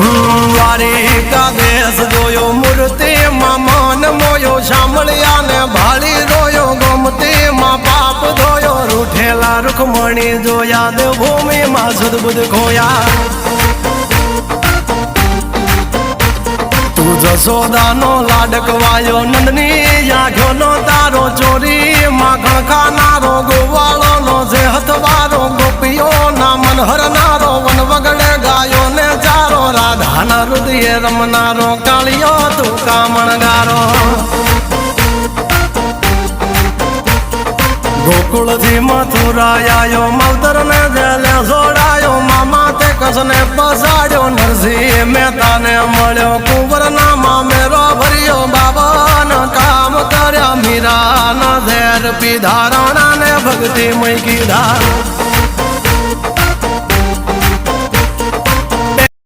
દ્વારિકા દેશ જોયો મૂર્તિમાં મન મોયો સાંભળ્યા ને ભાળી રોયો ગોમતીમાં પાપ ધોયો રૂઠેલા રૂખમણી જોયા દેવભૂમિમાં સદબુદ્ધ ખોયા તું જશોદાનો લાડકવાયો નંદની આંખોનો તારો ચોરી માખણ ખાનારો ગોવાળોનો જે હથવારો ગોપીઓના મન હરનારો વન વગડે ગાયો ને ચારો રાધાના હૃદયે રમનારો કાળિયો તું કામણગારો ગોકુળથી મથુરા આયો માવતર ને જેલે જોડાયો મામા તે કસને પસાડ્યો નરસિંહ મહેતાને મળ્યો કુંવરના મામેરો ભર્યો બાબાના કામ કર્યા મીરાના ઝેર પીધા રાણાને ભક્તિ મય કીધા